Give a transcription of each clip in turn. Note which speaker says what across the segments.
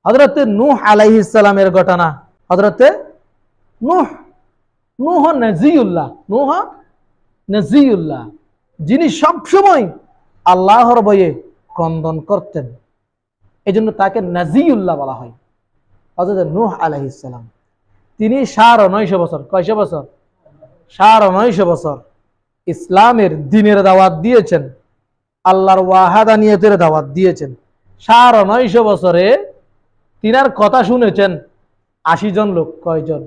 Speaker 1: হযরতে নূহ আলাইহিস সালামের ঘটনা। হযরতে নূহ নজিউল্লাহ, যিনি সবসময় আল্লাহর ভয়ে ক্রন্দন করতেন, এজন্য তাকে নজিউল্লাহ বলা হয়। হযরত নূহ আলাইহিস সালাম তিনি 950 বছর, কয়শ বছর? 950 বছর ইসলামের দ্বীনের দাওয়াত দিয়েছেন, আল্লাহর ওয়াহাদানিয়তের দাওয়াত দিয়েছেন। 950 বছরে তিনার কথা শুনেছেন 80 জন লোক। কয়জন?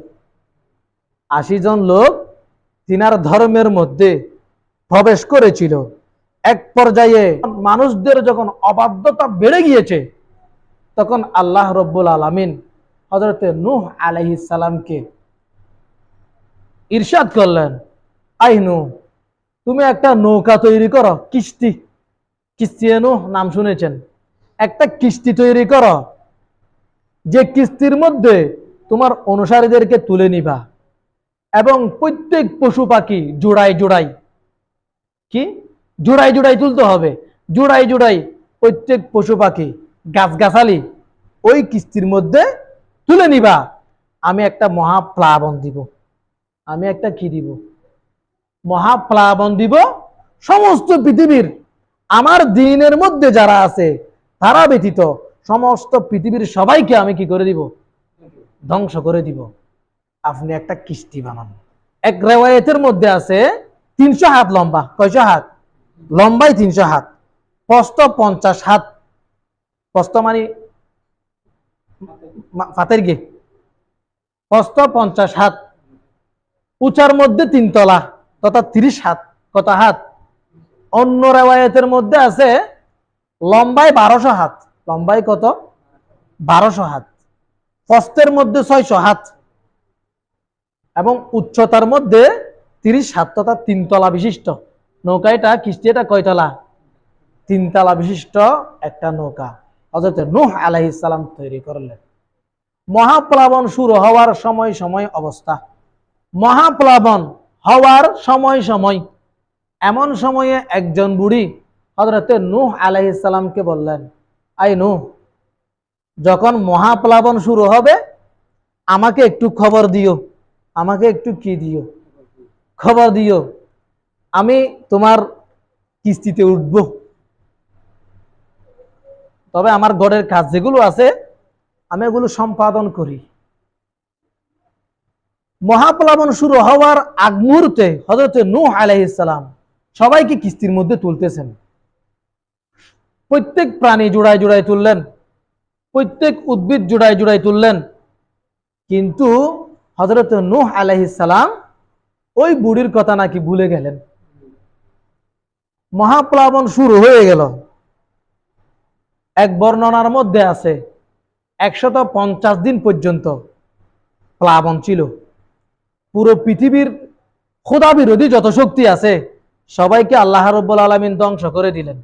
Speaker 1: 80 জন লোক তিনার ধর্মের মধ্যে প্রবেশ করেছিল। এক পর্যায়ে মানুষদের যখন অবাধ্যতা বেড়ে গিয়েছে, তখন আল্লাহ রব্বুল আলামিন হযরতে নূহ আলাইহিস সালামকে ইরশাদ করলেন, আই নূহ, তুমি একটা নৌকা তৈরি করো, কিস্তি নূহ নাম শুনেছেন? একটা কিস্তি তৈরি করো, যে কিস্তির মধ্যে তোমার অনুসারীদেরকে তুলে নিবা এবং প্রত্যেক পশু পাখি জোড়ায় জোড়ায় তুলতে হবে। জোড়ায় প্রত্যেক পশু পাখি গাছগাছালি ওই কিস্তির মধ্যে তুলে নিবা। আমি একটা মহাপ্লাবন দিব। আমি একটা কি দিব? মহাপ্লাবন দিব। সমস্ত পৃথিবীর আমার দ্বীনের মধ্যে যারা আছে তারা ব্যতীত সমস্ত পৃথিবীর সবাইকে আমি কি করে দিব? ধ্বংস করে দিব। আপনি একটা কিস্তি বানান। এক রিওয়ায়াতের মধ্যে আছে 300 হাত লম্বা। কয়শ হাত? লম্বাই 300 হাত, প্রস্থ 50 হাত। প্রস্থ মানে ফাতের গে, প্রস্থ 50 হাত, উঁচার মধ্যে 3 তলা, তথা 30 হাত। কত হাত? অন্য রিওয়ায়াতের মধ্যে আছে লম্বায় 1200 হাত। লম্বায় কত? 1200 হাত। প্রস্থের মধ্যে 600 হাত এবং উচ্চতার মধ্যে 30 হাত, তথা 3 তলা বিশিষ্ট নৌকা। এটা কিস্তি, এটা কয় তলা? 3 তলা বিশিষ্ট একটা নৌকা হযরত নূহ আলাইহিস সালাম তৈরি করলেন। মহাপ্লাবন শুরু হওয়ার সময় অবস্থা, মহাপ্লাবন হওয়ার সময় এমন সময়ে একজন বুড়ি হযরত নূহ আলাইহিস সালামকে বললেন, আই নূহ, যখন মহাপ্লাবন শুরু হবে আমাকে একটু খবর দিও। আমাকে একটু কি দিও? খবর দিও। আমি তোমার কিস্তিতে উঠব। তবে আমার ঘরের কাজ যেগুলো আছে আমি এগুলো সম্পাদন করি। মহাপ্লাবন শুরু হওয়ার আগ মুহূর্তে হযরত নূহ আলাইহিস সালাম সবাইকে কিস্তির মধ্যে তুলতেছেন। প্রত্যেক প্রাণী জোড়ায় তুললেন, প্রত্যেক উদ্ভিদ জোড়ায় তুললেন। কিন্তু হযরত নূহ আলাইহিস সালাম ওই বুড়ির কথা নাকি ভুলে গেলেন। মহাপ্লাবন শুরু হয়ে গেল। এক বর্ণনার মধ্যে আছে 150 দিন পর্যন্ত প্লাবন ছিল। পুরো পৃথিবীর খোদা বিরোধী যত শক্তি আছে সবাইকে আল্লাহ রাব্বুল আলামিন ধ্বংস করে দিলেন।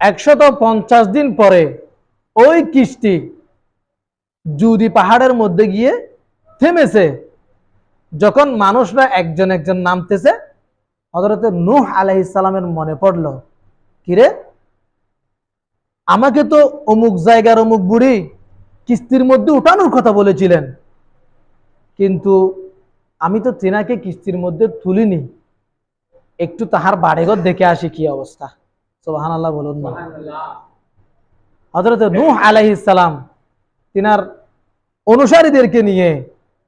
Speaker 1: 150 দিন পরে ওই কিস্তি জুদি পাহাড়ের মধ্যে গিয়ে থেমেছে। যখন মানুষরা একজন নামতেছে, হযরত নূহ আলাইহিস সালামের মনে পড়ল, কিরে, আমাকে তো অমুক জায়গার অমুক বুড়ি কিস্তির মধ্যে উঠানোর কথা বলেছিলেন, কিন্তু আমি তো তিনাকে কিস্তির মধ্যে তুলিনি। একটু তাহার বাড়িঘর দেখে আসি কি অবস্থা। সুবহানাল্লাহ বলুন না। হযরত নূহ আলাইহিস সালাম তিনার অনুসারীদেরকে নিয়ে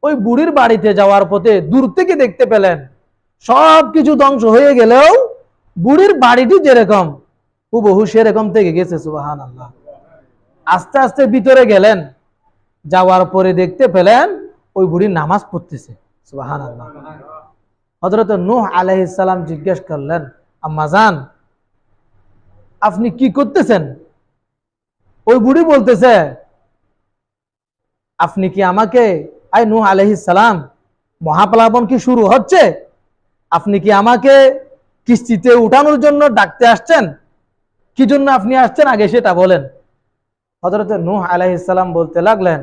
Speaker 1: ওই বুড়ির বাড়িতে যাওয়ার পথে দূর থেকে দেখতে পেলেন সবকিছু ধ্বংস হয়ে গেলেও বুড়ির বাড়িটি যেরকম হুবহু সেরকম থেকে গেছে। সুবহানাল্লাহ। আস্তে আস্তে ভিতরে গেলেন, যাওয়ার পরে দেখতে পেলেন ওই বুড়ি নামাজ পড়তেছে। সুবহানাল্লাহ। হযরত নূহ আলাইহিস সালাম জিজ্ঞেস করলেন, আম্মা জান, আপনি কি করতেছেন? ওই বুড়ি বলতেছে, আপনি কি আমাকে, আই নূহ আলাইহিস সালাম, মহাপ্লাবন কি শুরু হচ্ছে? আপনি কি আমাকে কিস্তিতে উঠানোর জন্য ডাকতে আসছেন? কি জন্য আপনি আসছেন আগে সেটা বলেন। হযরত নূহ আলাইহিস সালাম বলতে লাগলেন,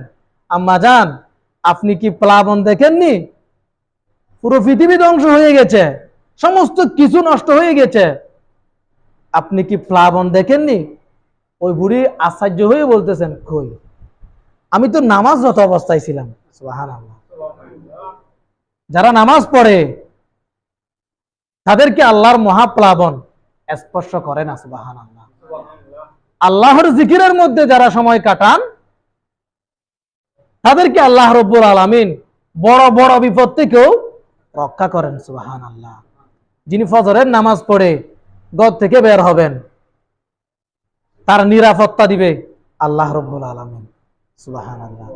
Speaker 1: আম্মা জান, আপনি কি প্লাবন দেখেননি? পুরো পৃথিবী ধ্বংস হয়ে গেছে, সমস্ত কিছু নষ্ট হয়ে গেছে। আপনি কি প্লাবন দেখেননি? ওই বুড়ি আশ্চর্য হয়ে বলতেছেন, কই, আমি তো নামাজরত অবস্থায় ছিলাম। সুবহানাল্লাহ। যারা নামাজ পড়ে তাদেরকে আল্লাহর মহাপ্লাবন স্পর্শ করে না। সুবহানাল্লাহ। আল্লাহর জিকিরের মধ্যে যারা সময় কাটান তাদেরকে আল্লাহ রাব্বুল আলামিন বড় বড় বিপদ থেকেও রক্ষা করেন। সুবহানাল্লাহ। যিনি ফজরের নামাজ পড়ে ঘর থেকে বের হবেন, তার নিরাপত্তা দিবে আল্লাহ রাব্বুল আলামিন। সুবহানাল্লাহ।